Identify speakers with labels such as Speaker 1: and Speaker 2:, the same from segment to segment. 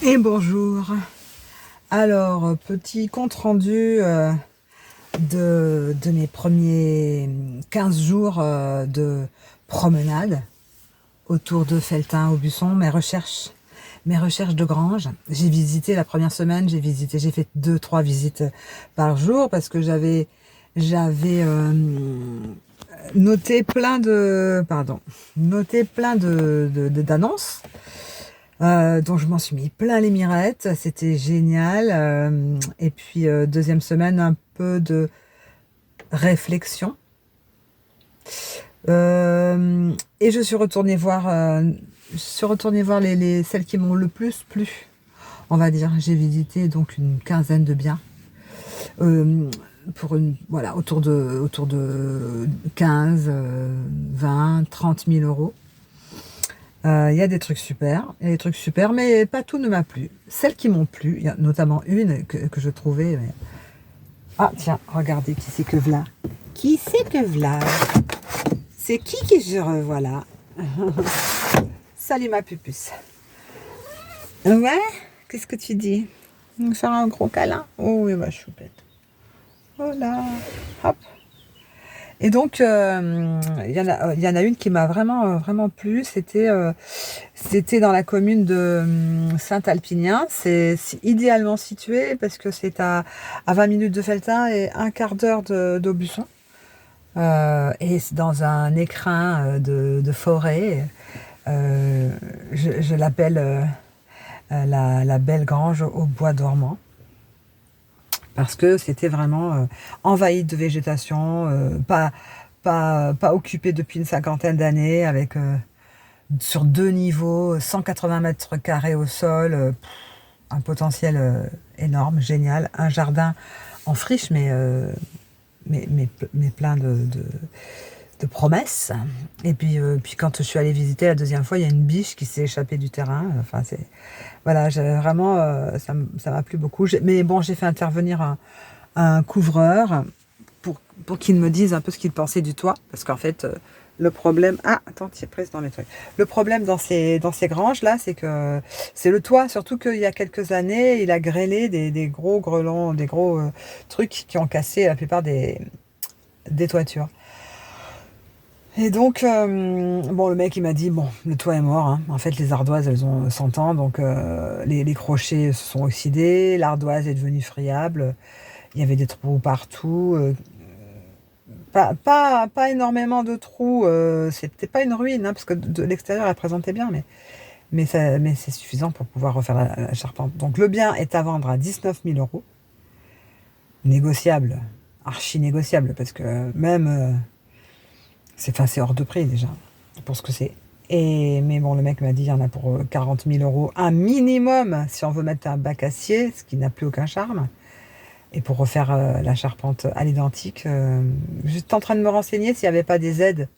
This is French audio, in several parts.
Speaker 1: Et bonjour. Alors, petit compte rendu de mes premiers 15 jours de promenade autour de Felletin-Aubusson, mes recherches de grange. J'ai visité la première semaine, j'ai fait 2-3 visites par jour parce que j'avais noté plein d'annonces. Donc je m'en suis mis plein les mirettes, c'était génial. Et puis deuxième semaine, un peu de réflexion. Et je suis retournée voir celles qui m'ont le plus plu, on va dire. J'ai visité donc une quinzaine de biens. Voilà, autour de 15, 20, 30 000 euros. Il y a des trucs super, mais pas tout ne m'a plu. Celles qui m'ont plu, il y a notamment une que je trouvais. Ah tiens, regardez qui c'est que v'là. Qui c'est que v'là? C'est qui que je revois là? Salut ma pupusse. Ouais, qu'est-ce que tu dis? Me faire un gros câlin? Oh oui, ma choupette. Voilà, hop. Et donc, il y en a une qui m'a vraiment plu. C'était dans la commune de Saint-Alpinien. C'est idéalement situé parce que c'est à 20 minutes de Felletin et un quart d'heure d'Aubusson. Et c'est dans un écrin de forêt. Je l'appelle la belle grange au bois dormant. Parce que c'était vraiment envahi de végétation, pas occupé depuis une cinquantaine d'années, avec sur 2 niveaux, 180 mètres carrés au sol, un potentiel énorme, génial, un jardin en friche, mais plein de promesses. Et puis quand je suis allée visiter la deuxième fois, il y a une biche qui s'est échappée du terrain. Enfin, voilà, vraiment, ça m'a plu beaucoup. Mais bon, j'ai fait intervenir un couvreur pour qu'il me dise un peu ce qu'il pensait du toit. Parce qu'en fait, le problème... Ah, attends, tu es prise dans mes trucs. Le problème dans ces granges-là, c'est que c'est le toit. Surtout qu'il y a quelques années, il a grêlé des gros grelons, des gros trucs qui ont cassé la plupart des toitures. Et donc, bon, le mec, il m'a dit, bon, le toit est mort, hein. En fait, les ardoises, elles ont 100 ans, donc les crochets se sont oxydés, l'ardoise est devenue friable, il y avait des trous partout, pas énormément de trous, c'était pas une ruine, hein, parce que de l'extérieur, elle présentait bien, mais c'est suffisant pour pouvoir refaire la charpente. Donc, le bien est à vendre à 19 000 euros, négociable, archi négociable, parce que même... c'est hors de prix déjà, pour ce que c'est. Mais bon, le mec m'a dit, il y en a pour 40 000 euros, un minimum, si on veut mettre un bac acier, ce qui n'a plus aucun charme. Et pour refaire la charpente à l'identique, j'étais en train de me renseigner s'il n'y avait pas des aides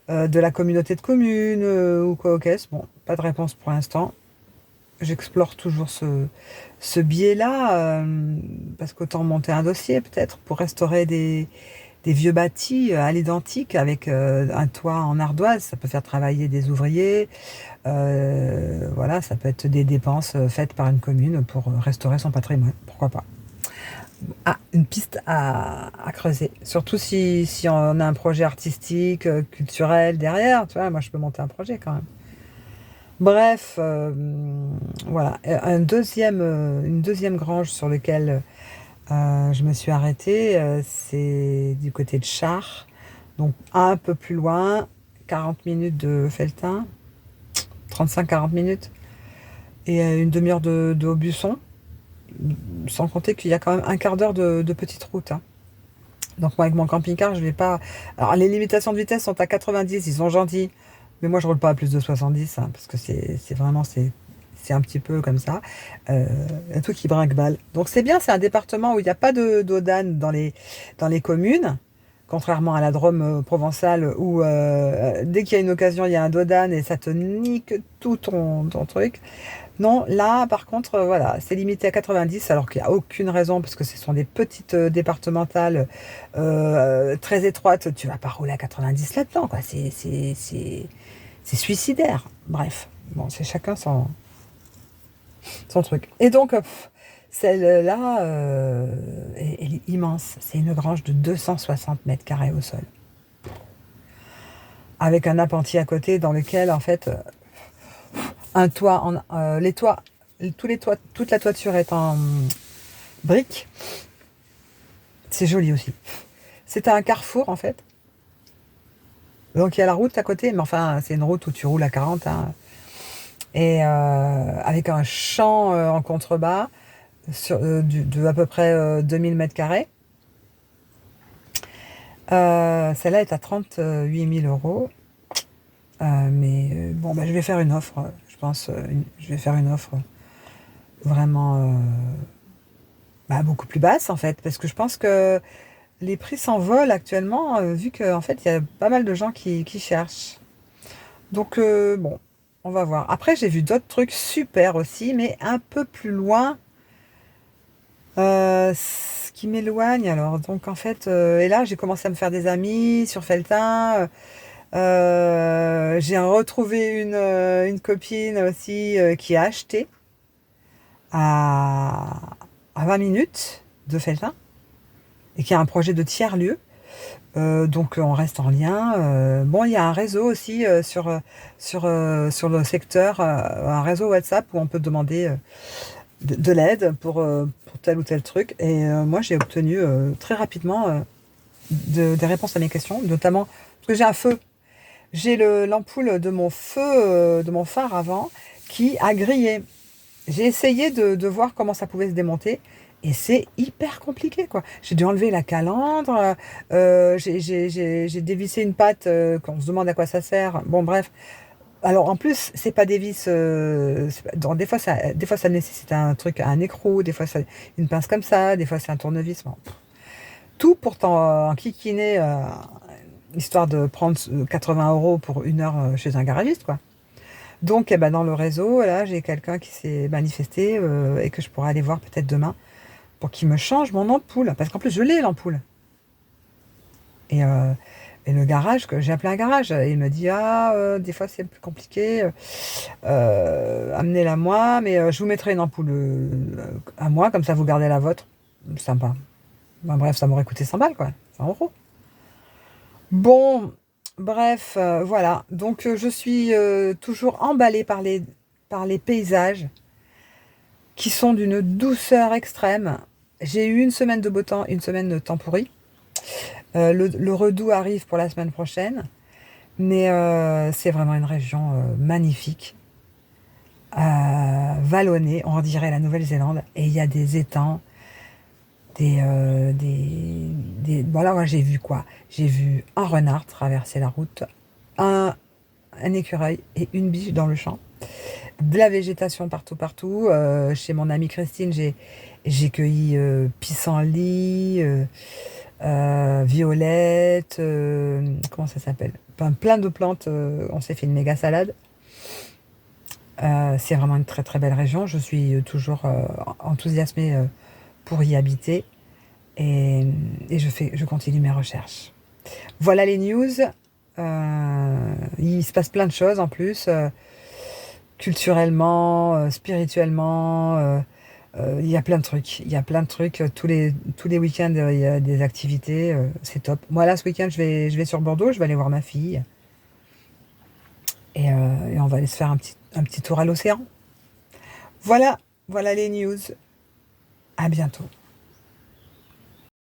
Speaker 1: de la communauté de communes ou quoi au caisse. Bon, pas de réponse pour l'instant. J'explore toujours ce biais-là, parce qu'autant monter un dossier peut-être pour restaurer des vieux bâtis à l'identique avec un toit en ardoise. Ça peut faire travailler des ouvriers. Voilà, ça peut être des dépenses faites par une commune pour restaurer son patrimoine. Pourquoi pas? Ah, une piste à creuser. Surtout si on a un projet artistique, culturel derrière. Tu vois, moi, je peux monter un projet quand même. Bref, voilà. Une deuxième grange sur laquelle je me suis arrêtée, c'est du côté de Chars, donc un peu plus loin, 40 minutes de Felletin, 35-40 minutes, et une demi-heure de Aubusson, sans compter qu'il y a quand même un quart d'heure de petite route, hein. Donc moi avec mon camping-car, je vais pas... Alors les limitations de vitesse sont à 90, ils sont gentils, mais moi je roule pas à plus de 70, hein, parce que c'est un petit peu comme ça, un truc qui brinque-balle. Donc c'est bien, c'est un département où il n'y a pas d'eau d'âne dans les communes, contrairement à la Drôme provençale où dès qu'il y a une occasion, il y a un dos d'âne et ça te nique tout ton truc. Non, là par contre, voilà, c'est limité à 90 alors qu'il n'y a aucune raison parce que ce sont des petites départementales très étroites. Tu vas pas rouler à 90 là-dedans, quoi. C'est suicidaire. Bref, bon, c'est chacun son son truc. Et donc, celle-là, elle est immense. C'est une grange de 260 mètres carrés au sol. Avec un appentis à côté dans lequel, en fait, un toit, les toits, tous les toits, toute la toiture est en briques. C'est joli aussi. C'est un carrefour, en fait. Donc, il y a la route à côté, mais enfin, c'est une route où tu roules à 40, hein, et avec un champ en contrebas de à peu près 2000 mètres carrés. Celle-là est à 38 000 euros. Mais bon, bah, je vais faire une offre, je pense. Je vais faire une offre vraiment bah, beaucoup plus basse, en fait, parce que je pense que les prix s'envolent actuellement, vu qu'en fait, il y a pas mal de gens qui cherchent. Donc, bon, on va voir. Après, j'ai vu d'autres trucs super aussi, mais un peu plus loin. Ce qui m'éloigne alors. Donc en fait, et là j'ai commencé à me faire des amis sur Feltin. J'ai retrouvé une copine aussi qui a acheté à, à 20 minutes de Feltin et qui a un projet de tiers-lieu. Donc on reste en lien. Bon, il y a un réseau aussi sur le secteur, un réseau WhatsApp où on peut demander de l'aide pour tel ou tel truc. Et moi, j'ai obtenu très rapidement des réponses à mes questions, notamment parce que j'ai un feu. J'ai l'ampoule de mon feu, de mon phare avant, qui a grillé. J'ai essayé de voir comment ça pouvait se démonter. Et c'est hyper compliqué, quoi. J'ai dû enlever la calandre, j'ai dévissé une patte, qu'on se demande à quoi ça sert. Bon, bref. Alors en plus, c'est pas des vis. Des fois ça nécessite un truc, un écrou, des fois ça, une pince comme ça, des fois c'est un tournevis. Bon. Tout pour enquiquiner, histoire de prendre 80 euros pour 1 heure chez un garagiste, quoi. Donc, eh ben, dans le réseau, là, j'ai quelqu'un qui s'est manifesté et que je pourrais aller voir peut-être demain pour qu'il me change mon ampoule. Parce qu'en plus, je l'ai l'ampoule. Et, euh, et le garage, que j'ai appelé un garage, et il me dit, ah, des fois c'est plus compliqué, amenez-la moi, mais je vous mettrai une ampoule à moi, comme ça vous gardez la vôtre. Sympa. Ben, bref, ça m'aurait coûté 100 balles, quoi. 100 euros. Bon, bref, voilà. Donc je suis toujours emballée par les paysages qui sont d'une douceur extrême. J'ai eu une semaine de beau temps, une semaine de temps pourri. Le redout arrive pour la semaine prochaine, mais c'est vraiment une région magnifique, vallonnée, on dirait la Nouvelle-Zélande, et il y a des étangs, voilà, moi j'ai vu quoi? J'ai vu un renard traverser la route, un, un écureuil et une biche dans le champ. De la végétation partout, partout. Chez mon amie Christine, j'ai cueilli pissenlit, violette, comment ça s'appelle? Enfin, plein de plantes. On s'est fait une méga salade. C'est vraiment une très très belle région. Je suis toujours enthousiasmée pour y habiter et, je continue mes recherches. Voilà les news. Il se passe plein de choses en plus, culturellement, spirituellement. Il y a plein de trucs. Il y a plein de trucs. Tous les week-ends, il y a des activités. C'est top. Moi, là, ce week-end, je vais sur Bordeaux. Je vais aller voir ma fille. Et on va aller se faire un petit tour à l'océan. Voilà, voilà les news. À bientôt.